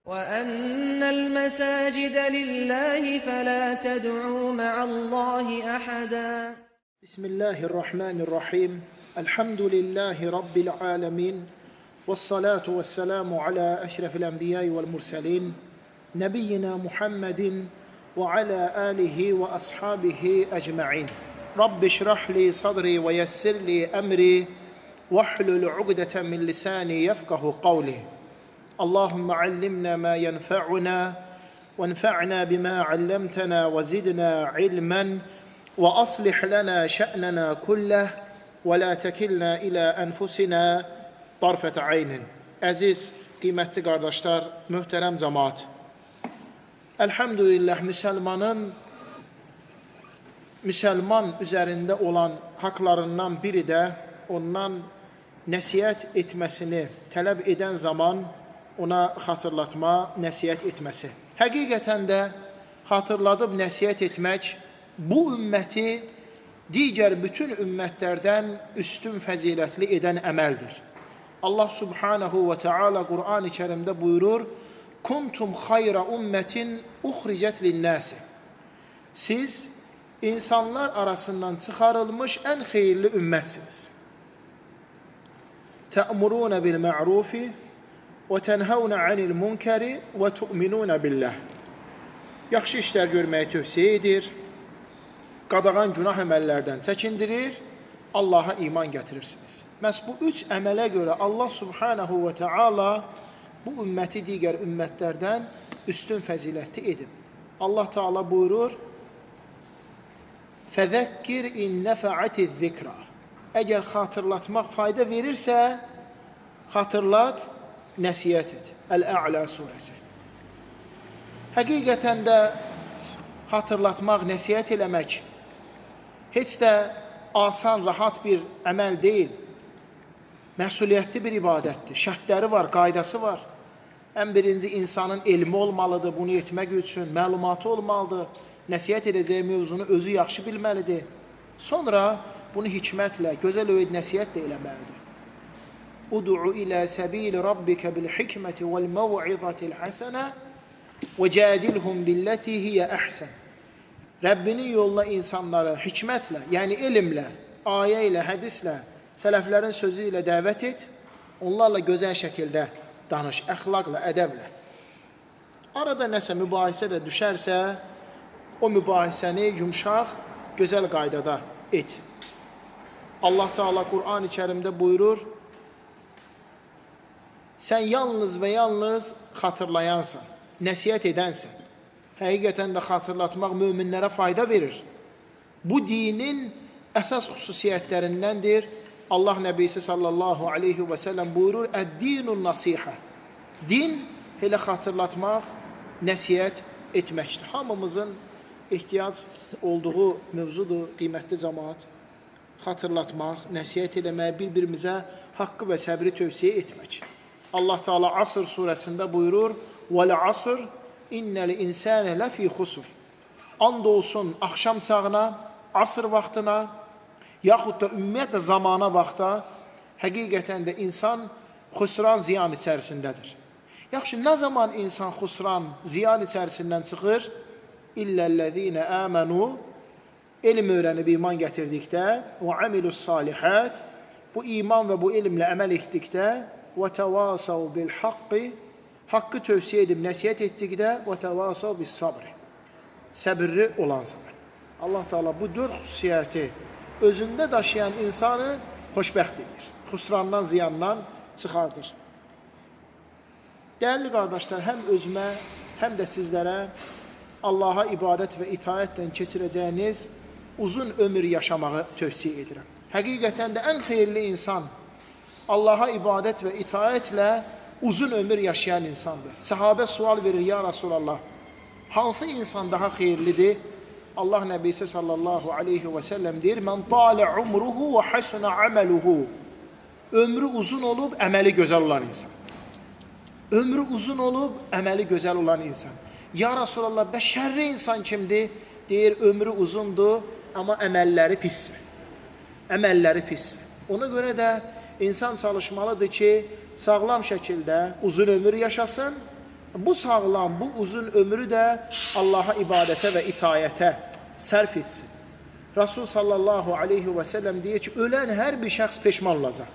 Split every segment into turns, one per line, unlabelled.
وَأَنَّ الْمَسَاجِدَ لِلَّهِ فَلَا تَدْعُوا مَعَ اللَّهِ أَحَدًا.
Bismillahirrahmanirrahim. Elhamdülillahi Rabbil alemin. Vessalatu vesselamu ala eşrefil enbiyayı vel murselin. Nebiyyina Muhammedin ve ala alihi ve ashabihi ecma'in. Rabbi şrahli sadri ve yessirli emri. Vahlul uqdeten min lisani yefkahu qavli. Allahümme allimna ma yenfa'una. وانفعنا بما علمتنا وزدنا علما وأصلح لنا شأننا كله ولا تكلنا إلى أنفسنا طرفة عين. Əziz, qiymətli qardaşlar, möhtərəm cəmaat. Elhamdülillah, Müsəlman üzərində olan haqlarından biri də ondan nəsihət etməsini tələb edən zaman ona xatırlatma, nəsihət etməsi. Həqiqətən də xatırladıb nəsihət etmək bu ümməti digər bütün ümmətlərdən üstün fəzilətli edən əməldir. Allah subhanahu və teala Qur'an-ı Kərimdə buyurur: "Kuntum xayra ummetin uxricət lin-nasi." Siz insanlar arasından çıxarılmış ən xeyirli ümmətsiniz. Tə'muruna bil-ma'rufi və tənhəvnə anil munkari və tu'minuna billah. Yaxşı işlər görməyi tövsiyə edir, qadağan günah əməllərdən çəkindirir, Allaha iman gətirirsiniz. Məhz bu üç əmələ görə Allah subhanahu və teala bu ümməti digər ümmətlərdən üstün fəzilətli edib. Allah Teala buyurur: "Fəzəkkir in nəfə'atiz-zikra." Əgər xatırlatmaq fayda verirsə, xatırlat, nəsihət et. Əl-Ə'la surəsi. Həqiqətən də xatırlatmaq, nəsihət eləmək heç də asan, rahat bir əməl deyil. Məsuliyyətli bir ibadətdir. Şərtləri var, qaydası var. Ən birinci insanın elmi olmalıdır, bunu etmək üçün məlumatı olmalıdır. Nəsihət edəcəyi mövzunu özü yaxşı bilməlidir. Sonra bunu hikmətlə, gözəl öyüd nəsihətlə eləməlidir. Ud'u ilə səbil rabbikə bil hikməti vəl məv'izatil həsənə və cədilhum billeti hiyə əhsən. Rəbbinin yoluna insanları hikmətlə, yəni elmlə, ayə ilə, hədislə, sələflərin sözü ilə dəvət et, onlarla gözəl şəkildə danış, əxlaqla, ədəblə. Arada nəsə mübahisə də düşərsə, o mübahisəni yumşaq, gözəl qaydada et. Allah Teala Qur'an-ı Kərimdə buyurur: "Sən yalnız və yalnız xatırlayansan, nəsihət edənsən." Həqiqətən də xatırlatmaq möminlərə fayda verir. Bu dinin əsas xüsusiyyətlərindəndir. Allah Nəbisi sallallahu aleyhi və səlləm buyurur: "Əd-dinun nasihə." Din elə xatırlatmaq, nəsihət etməkdir. Hamımızın ehtiyac olduğu mövzudur, qiymətli cəmaat. Xatırlatmaq, nəsihət eləmək, bir-birimizə haqqı və səbri tövsiyə etmək. Allah Teala Asr surəsində buyurur: "Vəl asr innəl insane ləfi xusur." And olsun axşam çağına, asr vaxtına, yaxud da ümumiyyətlə zamana vaxta, həqiqətən də insan xusran, ziyan içərisindədir. Yaxşı, nə zaman insan xusran, ziyan içərisindən çıxır? İlləl-ləzīnə əmənu, elm öyrənib iman gətirdikdə, və amilus salihət, bu iman və bu elmlə əməl etdikdə, və təvasav bil haqqi, haqqı tövsiyə edib nəsihət etdikdə, və təvasav bis sabri, səbirli olan zaman. Allah Teala bu dörd xüsusiyyəti özündə daşıyan insanı xoşbəxt edir. Xusrandan, ziyandan çıxardır. Dəyərli qardaşlar, həm özümə, həm də sizlərə Allaha ibadət və itaətlə keçirəcəyiniz uzun ömür yaşamağı tövsiyə edirəm. Həqiqətən də ən xeyirli insan Allaha ibadət və itaətlə uzun ömür yaşayan insandır. Səhabə sual verir: "Ya Rasulallah, hansı insan daha xeyirlidir?" Allah Nəbisi sallallahu aleyhi və səlləm deyir: "Mən talə umruhu və hasunə aməluhu." Ömrü uzun olub, əməli gözəl olan insan. Ömrü uzun olub, əməli gözəl olan insan. Ya Rasulallah, şərri insan kimdir? Deyir, ömrü uzundur, amma əməlləri pisdir. Əməlləri pisdir. Ona görə də insan çalışmalıdır ki, sağlam şəkildə uzun ömür yaşasın Bu sağlam, bu uzun ömrü də Allaha ibadətə və itayətə sərf etsin. Rasul sallallahu aleyhi və səlləm deyir ki, ölən hər bir şəxs peşman olacaq.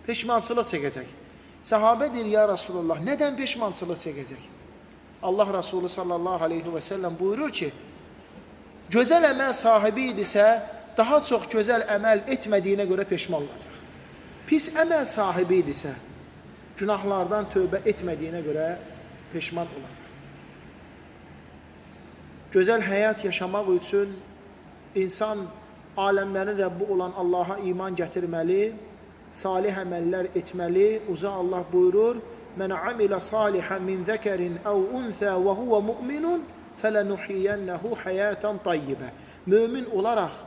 Peşmançılıq çəkəcək. Sahabə deyir, ya Rasulullah, nədən peşmançılıq çəkəcək? Allah Rasulü sallallahu aleyhi və səlləm buyurur ki, gözəl əməl sahibi idisə, daha çox gözəl əməl etmədiyinə görə peşman olacaq. Pis əməl sahibi idisə, günahlardan tövbə etmədiyinə görə peşman olacaq. Gözəl həyat yaşamaq üçün insan aləmlərin Rəbbi olan Allaha iman gətirməli, salih əməllər etməli. Uca Allah buyurur, Mən amilə salihən min zəkərin əv unthə və huvə mu'minun fələnuhiyyənəhu həyətən tayyibə. Mömin olaraq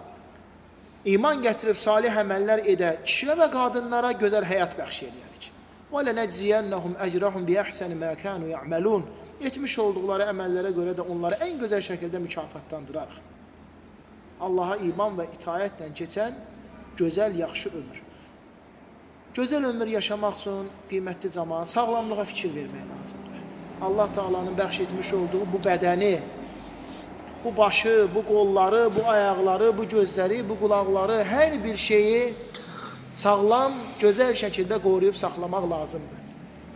iman gətirib salih əməllər edə kişilə və qadınlara gözəl həyat bəxş edərik. Və lənəcziyənnəhum əcrəhum bi əhsəni mə kənu ya'malun. Etmiş olduqları əməllərə görə də onları ən gözəl şəkildə mükafatlandırarıq. Allaha iman və itayətlə keçən gözəl, yaxşı ömür. Gözəl ömür yaşamaq üçün qiymətli cəmaət sağlamlığa fikir vermək lazımdır. Allah Taala'nın bəxş etmiş olduğu bu bədəni, bu başı, bu qolları, bu ayaqları, bu gözləri, bu qulaqları, hər bir şeyi sağlam, gözəl şəkildə qoruyub saxlamaq lazımdır.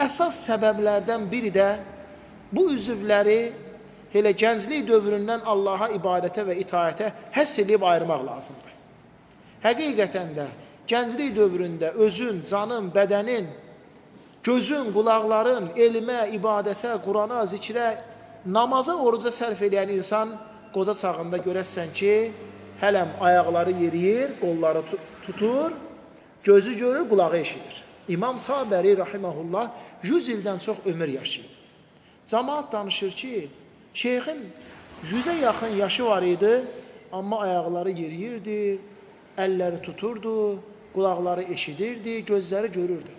Əsas səbəblərdən biri də bu üzvləri elə gənclik dövründən Allaha ibadətə və itayətə həss edib ayırmaq lazımdır. Həqiqətən də gənclik dövründə özün, canın, bədənin, gözün, qulaqların elmə, ibadətə, Qurana, zikrə, namaza, oruca sərf edən insan qoca çağında görəsən ki, hələm ayaqları yeriyir, qolları tutur, gözü görür, qulağı eşidir. İmam Taberi rahiməhullah 100 ildən çox ömür yaşayıb. Cəmaət danışır ki, şeyxin 100-ə yaxın yaşı var idi, amma ayaqları yeriyirdi, əlləri tuturdu, qulaqları eşidirdi, gözləri görürdü.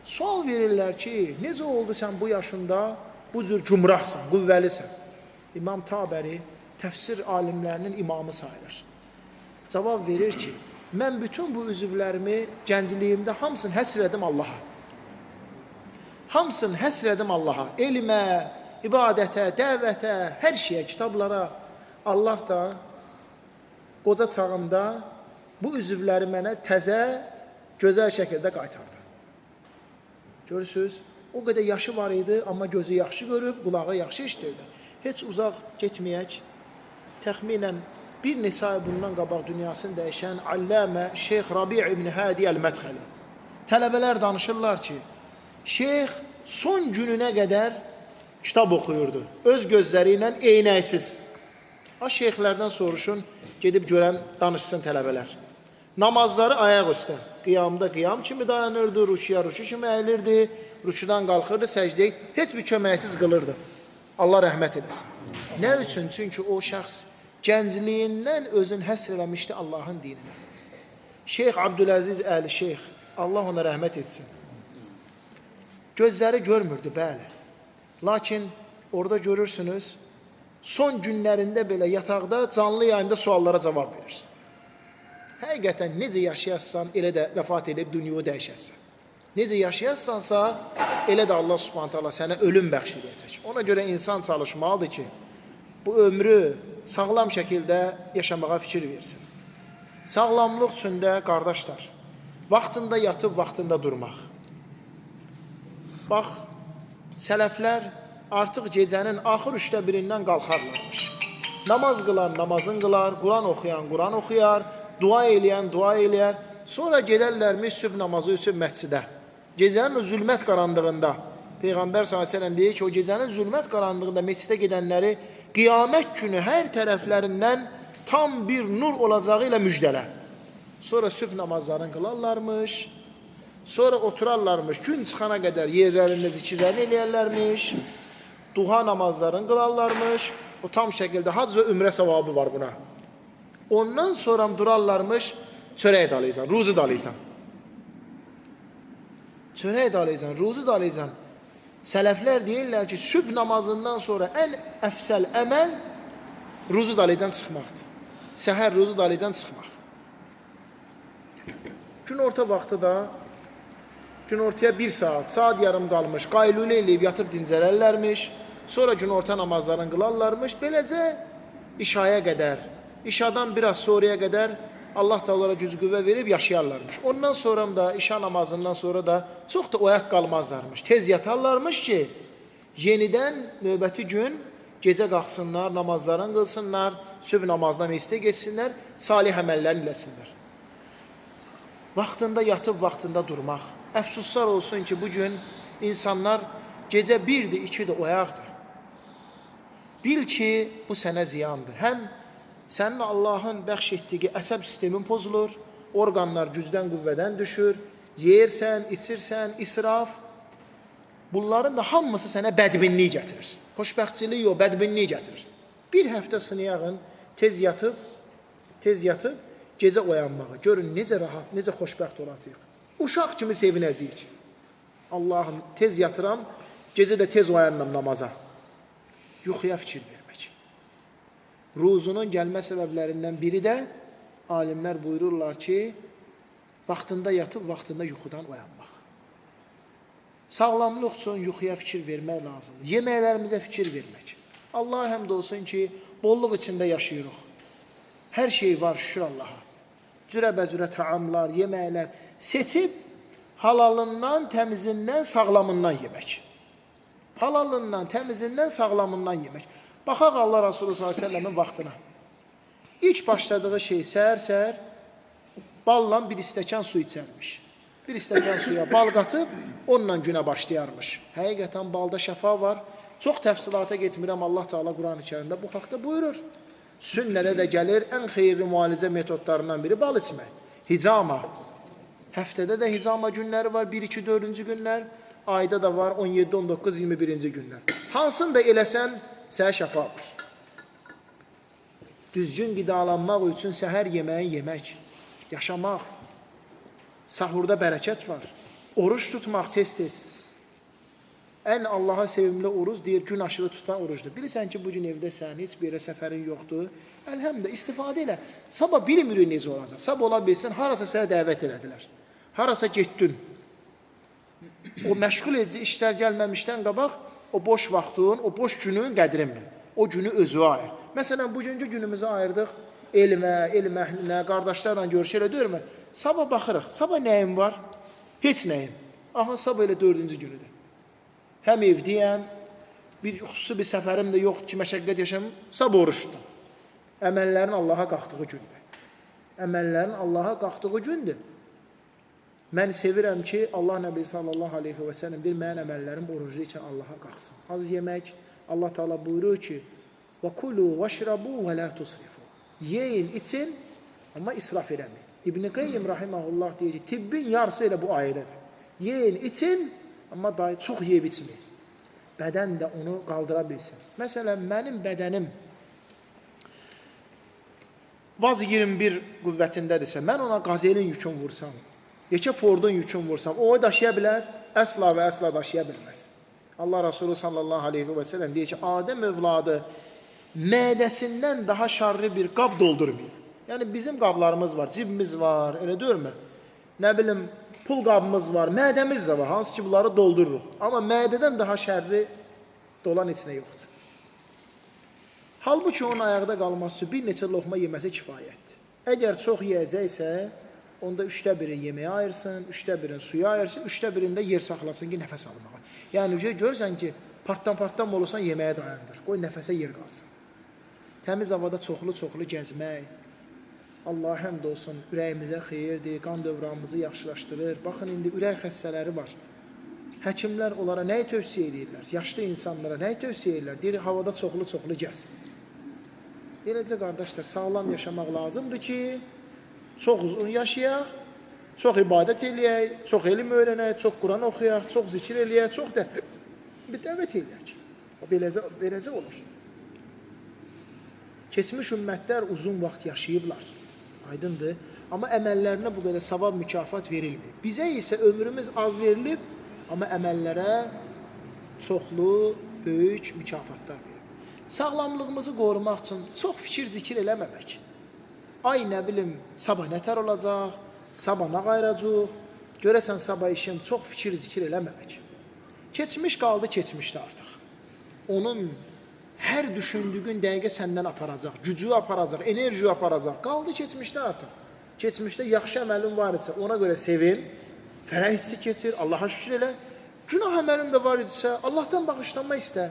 Sual verirlər ki, necə oldu sən bu yaşında bu cür cümrahsan, qüvvəlisən? İmam Taberi təfsir alimlərinin imamı sayılır. Cavab verir ki, mən bütün bu üzvlərimi gəncliyimdə hamısını həsr edim Allaha. Hamısını həsr edim Allaha. Elmə, ibadətə, dəvətə, hər şeyə, kitablara. Allah da qoca çağımda bu üzvləri mənə təzə, gözəl şəkildə qaytardı. Görürsünüz, o qədər yaşı var idi, amma gözü yaxşı görüb, qulağı yaxşı eşitirdi. Heç uzaq getməyək, təxminən bir neçə ay bundan qabaq dünyasını dəyişən Allamə Şeyx Rabi' ibn Hadi el-Mədxəli. Tələbələr danışırlar ki, Şeyx son gününə qədər kitab oxuyurdu. Öz gözləri ilə eynəksiz. Ha şeyxlərdən soruşun, gedib görən danışsın tələbələr. Namazları ayaq üstə. Qiyamda qiyam kimi dayanırdı, rüküya rükü kimi əyilirdi, rüküdən qalxırdı, səcdəyə heç bir köməksiz qılırdı. Allah rəhmət eləsin. Nə üçün? Çünki o şəxs gəncliyindən özün həsr eləmişdi Allahın dininə. Şeyx Abdüləziz Əli Şeyx, Allah ona rəhmət etsin. Gözləri görmürdü, bəli. Lakin orada görürsünüz, son günlərində belə yataqda canlı yayında suallara cavab verir. Həqiqətən necə yaşayassan, elə də vəfat edib dünyayı dəyişəsən. Necə yaşayassansa, elə də Allah Subhanahu taala sənə ölüm bəxş edəcək. Ona görə insan çalışmalıdır ki, bu ömrü sağlam şəkildə yaşamağa fikir versin. Sağlamlıq üçün də qardaşlar, vaxtında yatıb, vaxtında durmaq. Bax, sələflər artıq gecənin axır 1/3-dən qalxarlarmış. Namaz qılan namazın qılar, Quran oxuyan Quran oxuyar, dua eləyən dua eləyər. Sonra gedərlərmiş sübh namazı üçün məscidə. Gecənin o zülmət qaranlığında, Peyğəmbər s.ə.v deyir ki, o gecənin zülmət qaranlığında məscidə gedənləri qiyamət günü hər tərəflərindən tam bir nur olacağı ilə müjdələ. Sonra sübh namazlarını qılarlarmış, sonra oturarlarmış, gün çıxana qədər yerlərində zikirlərini eləyərlərmiş, duha namazlarını qılarlarmış, o tam şəkildə hac və ümrə savabı var buna. Ondan sonra durarlarmış, çörək dalayacaq, ruzu dalayacaq. Çörək dalayacaq, ruzu dalayacaq. Sələflər deyirlər ki, sübh namazından sonra ən əfsəl əməl ruzu dalayacaq çıxmaqdır. Səhər ruzu dalayacaq çıxmaq. Gün orta vaxtı da, gün ortaya 1 saat, saat yarım qalmış, qaylulə eləyib yatıb dincələrlərmiş. sonra günorta namazlarını qılarlarmış. Beləcə işaya qədər, işadan biraz sonraya qədər Allah da onlara güc qüvvə verib yaşayarlarmış. Ondan sonra da işa namazından sonra da çox da oyaq qalmazlarmış. Tez yatarlarmış ki, yenidən növbəti gün gecə qalxsınlar, namazlarını qılsınlar, sübh namazına məscidə getsinlər, salih əməllər eləsinlər. Vaxtında yatıb, vaxtında durmaq. Əfsuslar olsun ki, bugün insanlar gecə 1-dir, 2-dir, oyaqdır. Bil ki, bu sənə ziyandır. Həm sənin Allahın bəxş etdiyi əsəb sistemin pozulur, orqanlar gücdən, qüvvədən düşür, yeyirsən, içirsən, israf. Bunların da hamısı sənə bədbinlik gətirir. Xoşbəxtçilik yox, bədbinlik gətirir. Bir həftə sınayağın, tez yatıb, gecə oyanmağı. Görün, necə rahat, necə xoşbəxt olacaq. Uşaq kimi sevinəcəyik. Allahım, tez yatıram, gecə də tez oyanıram namaza. Yuxuya fikir vermək. Ruzunun gəlmə səbəblərindən biri də alimlər buyururlar ki, vaxtında yatıb, vaxtında yuxudan oyanmaq. Sağlamlıq üçün yuxuya fikir vermək lazımdır. Yeməklərimizə fikir vermək. Allah həmd olsun ki, bolluq içində yaşayırıq. Hər şey var, şükür Allaha. Cürəbəcürə taamlar, yeməklər seçib halalından, təmizindən, sağlamından yemək. Halalından, təmizindən, sağlamından yemək. Baxaq Allah Resulü s.ə.v-in vaxtına. İlk başladığı şey səhər-səhər balla bir stəkan su içərmiş. Bir stəkan suya bal qatıb, onunla günə başlayarmış. Həqiqətən balda şəfa var. Çox təfsilata getmirəm, Allah Teala Quran-ı Kərimdə bu haqda buyurur. Sünnədə də gəlir, ən xeyirli müalicə metodlarından biri bal içmək. Hicama. Həftədə də hicama günləri var, 1, 2, 4-cü günlər. Ayda da var, 17, 19, 21-ci günlər. Hansını da eləsən, sənə şəfa var. Düzgün qidalanmaq üçün səhər yeməyi yemək, yaşamaq. Sahurda bərəkət var. Oruç tutmaq tez-tez. Ən Allaha sevimli oruç deyir, gün aşırı tutan oruçdur. Bilirsən ki, bugün evdəsən, heç bir yerə səfərin yoxdur. Əlhəmdə istifadə elə. Sabah bilmirik necə olacaq. Sabah ola bilsin, harasa sənə dəvət elədilər. Harasa getdin. O məşğul edici işlər gəlməmişdən qabaq, o boş vaxtın, o boş günün qədrini bil. O günü özü ayır. Məsələn, bugünkü günümüzü ayırdıq elmə, elm əhlinə, qardaşlarla görüşərək deyirmə. Sabah baxırıq. Sabah nəyim var? Heç nəyim. Aha, sabah elə 4-cü günüdür. Həm evdəyəm, xüsusi bir səfərim də yox ki, məşəqqət yaşamım, sabah oruçdur. Əməllərin Allaha qalxdığı gündür. Əməllərin Allaha qalxdığı gündür. Mən sevirəm ki, Allah Nəbi sallallahu aleyhi və səlləm bir mənim əməllərim oruclu ikən Allaha qalxsın. Az yemək, Allah Teala buyurur ki, وَكُلُوا وَشْرَبُوا وَلَا تُسْرِفُوا Yeyin, için, amma israf eləməyin. İbn-i Qeyyim rahiməhullah deyir ki, tibbin yarısı elə bu ayədədir. Yeyin, için, amma dahi çox yeyib içməyin. Bədən də onu qaldıra bilsin. Məsələn, mənim bədənim vaz 21 qüvvətindədirsə, mən ona qazelin yükün vursam, yekə Fordun yükün vursam, o daşıya bilər, əsla və əsla daşıya bilməz. Allah Resulü sallallahu aleyhi və səlləm deyir ki, Adəm övladı mədəsindən daha şarlı bir qab doldurmayın. Yəni, bizim qablarımız var, cibimiz var, elə deyirmi? Nə bilim, pul qabımız var, mədəmiz də var, hansı ki, bunları doldururuq. Amma mədədən daha şərri dolan içinə yoxdur. Halbuki onun ayaqda qalması üçün bir neçə loxma yeməsi kifayətdir. Əgər çox yeyəcəksə, onda 1/3 yeməyə ayırsın, 1/3 suya ayırsın, 1/3 yer saxlasın ki, nəfəs almağa. Yəni, görürsən ki, partdan olursan yeməyə dayandır. Qoy nəfəsə yer qalsın. Təmiz havada çoxlu gəzmək, Allah həmd olsun, ürəyimizə xeyirdir, qan dövranımızı yaxşılaşdırır. Baxın, indi ürək xəstələri var. Həkimlər onlara nəyi tövsiyə edirlər? Yaşlı insanlara nəyi tövsiyə edirlər? Deyir, havada çoxlu gəz. Eləcə, qardaşlar, sağlam yaşamaq lazımdır ki, çox uzun yaşayaq, çox ibadət eləyək, çox elm öyrənək, çox Quran oxuyaq, çox zikir eləyək, çox dəvət eləyək. Beləcə olur. Keçmiş ümmətlər uzun vaxt yaşayıblar. Aydındır. Amma əməllərinə bu qədər savab mükafat verilmir. Bizə isə ömrümüz az verilib, amma əməllərə çoxlu, böyük mükafatlar verilib. Sağlamlığımızı qorumaq üçün çox fikir, zikir eləməmək. Ay, nə bilim, sabah nətər olacaq, sabah nə qayracaq, görəsən sabah işim, çox fikir, zikir eləməmək. Keçmiş qaldı, keçmişdə artıq. onun hər düşündüyün dəqiqə səndən aparacaq, gücü aparacaq, enerji aparacaq. Qaldı keçmişdə artıq. Keçmişdə yaxşı əməlin var idisə, ona görə sevin, fərəh hissi keçir, Allaha şükür elə. Günah əməlin də var idisə, Allahdan bağışlanma istə.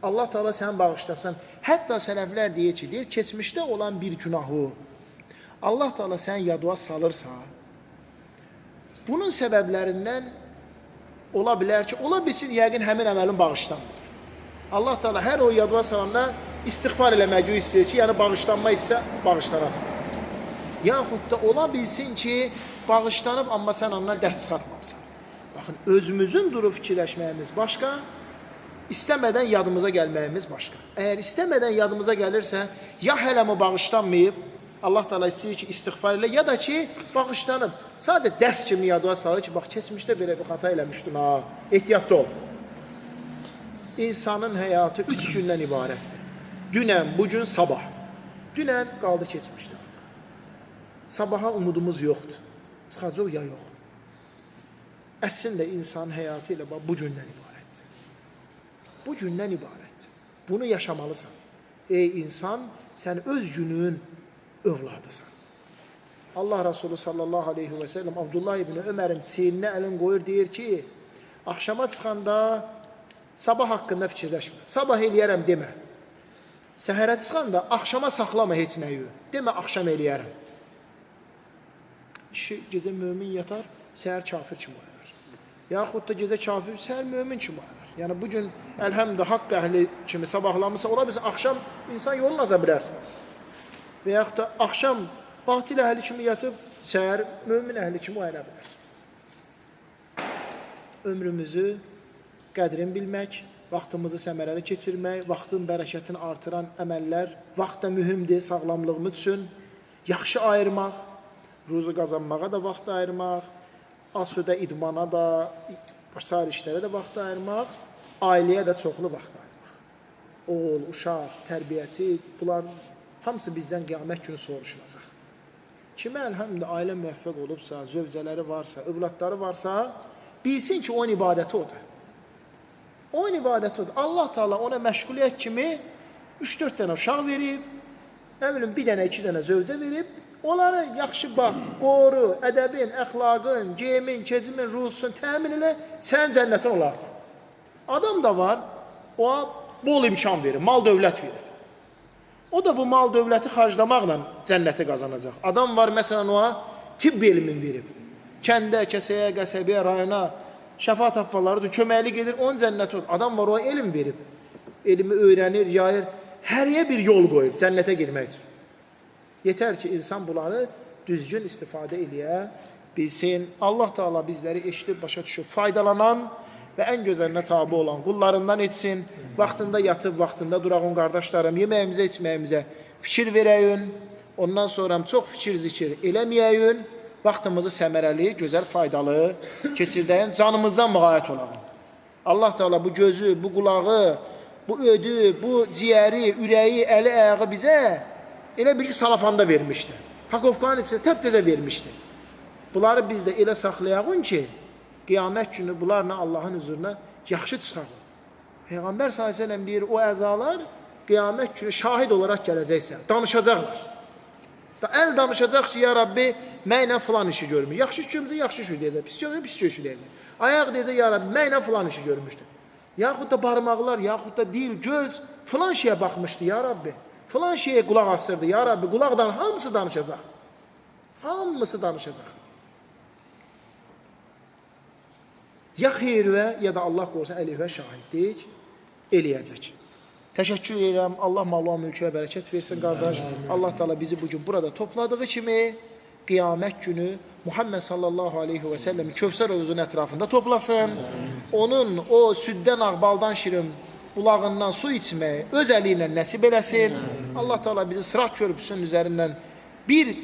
Allah Teala səni bağışlasın. Hətta sələflər deyir ki, keçmişdə olan bir günahı Allah Teala səni yadıma salırsa, bunun səbəblərindən ola bilər ki, ola bilsin yəqin həmin əməlin bağışlanmır. Allah Teala hər o yadıma salanda istiğfar eləməyi istəyir ki, yəni bağışlanma isə bağışlanasın. Yaxud da ola bilsin ki, bağışlanıb, amma sən ondan dərs çıxartmamısan. Baxın, özümüzün durub fikirləşməyimiz başqa, istəmədən yadımıza gəlməyimiz başqa. Əgər istəmədən yadımıza gəlirsə, ya hələmi bağışlanmayıb, Allah Teala istəyir ki, istiğfar elə, ya da ki, bağışlanıb. Sadəcə dərs kimi yadıma salır ki, bax, keçmişdə belə bir xata eləmişdin, ha, ehtiyatlı ol. İnsanın həyatı 3 gündən ibarətdir. Dünən, bugün, sabah. Dünən qaldı keçmişdə artıq. Sabaha umudumuz yoxdur. Çıxacaq ya yox. Əslində insanın həyatı ilə bu gündən ibarətdir. Bu gündən ibarətdir. Bunu yaşamalısan. Ey insan, sən öz günün övladısan. Allah Resulü sallallahu aleyhi və səlləm Abdullah ibn Ömərin çiyninə əlin qoyur, deyir ki, axşama çıxanda sabah haqqında fikirləşmə. Sabah eləyərəm demə. Səhərə çıxanda axşama saxlama heç nəyi. Demə, axşam eləyərəm. Kişi gecə mömin yatar, səhər kafir kimi oyanar. Yaxud da gecə kafir, səhər mömin kimi oyanar. Yəni bugün əlhəmdə haqq əhli kimi sabahlamısa, ola bilsin, axşam insan yolun aza bilər. Və yaxud da axşam batil əhli kimi yatıb, səhər mömin əhli kimi oyana bilər. Ömrümüzü qədrini bilmək, vaxtımızı səmərəli keçirmək, vaxtın bərəkətini artıran əməllər, vaxt da mühümdir sağlamlığımız üçün. Yaxşı ayırmaq, ruzu qazanmağa da vaxt ayırmaq, asüdə idmana da, başqa işlərə də vaxt ayırmaq, ailəyə də çoxlu vaxt ayırmaq. Oğul, uşaq, tərbiyəsi, bunların hamısı bizdən qiyamət günü soruşulacaq. Kimə əlhəmdə ailə müvəffəq olubsa, zövcələri varsa, övladları varsa, bilsin ki, onun ibadəti odur. Onun ibadəti odur. Allah Teala ona məşğuliyyət kimi 3-4 dənə uşaq verib, nə bilim, 1 dənə, 2 dənə zövcə verib, onları yaxşı bax, qoru, ədəbin, əxlaqın, geyimin, keçimin, ruzusun təmin elə, sənin cənnətin olardı. Adam da var, o bol imkan verir, mal dövlət verir. O da bu mal dövləti xarclamaqla cənnəti qazanacaq. Adam var, məsələn, o tibb elmin verib. Kəndə, kəsəyə, qəsəbəyə, rayona, şəfa tapmaları üçün köməklik edir, onun cənnəti olur. Adam var, o elm verib. Elmi öyrənir, yayır, həriyə bir yol qoyub cənnətə girmək üçün. Yetər ki, insan bunları düzgün istifadə eləyə bilsin. Allah Teala bizləri eşidib, başa düşüb, faydalanan və ən gözəlinə tabi olan qullarından etsin. Vaxtında yatıb, vaxtında durağın qardaşlarım, yeməyimizə, içməyimizə fikir verəyin. Ondan sonra çox fikir zikir eləməyəyin. Vaxtımızı səmərəli, gözəl, faydalı keçirdəyin. Canımızdan müğayət olalım. Allah Teala bu gözü, bu qulağı, bu ödü, bu ciyəri, ürəyi, əli, ayağı bizə elə bir ki, salafanda vermişdi. Hakovkanın içində təp-təzə vermişdi. Bunları biz də elə saxlayağın ki, qiyamət günü bunlarla Allahın huzuruna yaxşı çıxarır. Peyğəmbər s.ə.v deyir, o əzalar qiyamət günü şahid olaraq gələcəksə, danışacaqlar. Əl danışacaq ki, ya Rabbi, mənlə filan işi görmür. Yaxşı işimizə yaxşı işi deyəcək, pis işimizə pis işi deyəcək. Ayaq deyəcək, ya Rabbi, mənlə filan işi görmüşdü. Yaxud da barmaqlar, yaxud da dil, göz filan şeyə baxmışdı, ya Rabbi. Filan şeyə qulaq asırdı, ya Rabbi, qulaqdan hamısı danışacaq. Hamısı danışacaq. Ya xeyrivə, ya da Allah qorusun əleyhivə şahidlik eləyəcək. Təşəkkür edirəm. Allah mal-u mülkə bərəkət versin, qardaş. Allah Teala bizi bugün burada topladığı kimi qiyamət günü Muhammed sallallahu aleyhi və səlləmin Kövsər hovuzunun ətrafında toplasın. Onun o süddən ağbaldan şirin bulağından su içməyi öz əli ilə nəsib eləsin. Allah Teala bizi Sırat körpüsünün üzərindən bir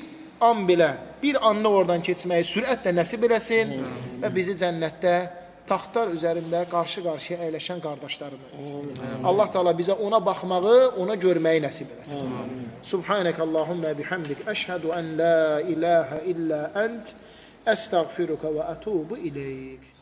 an belə, bir anlı oradan keçməyi sürətlə nəsib eləsin və bizi cənnətdə taxtlar üzərində qarşı-qarşıya əyləşən qardaşlarından etsin. Allah Teala bizə ona baxmağı, ona görməyi nəsib eləsin. Subhanək Allahümmə bihamdik, əşhədu ən la ilahə illə ənt, əstəğfiruka və ətubu iləyik.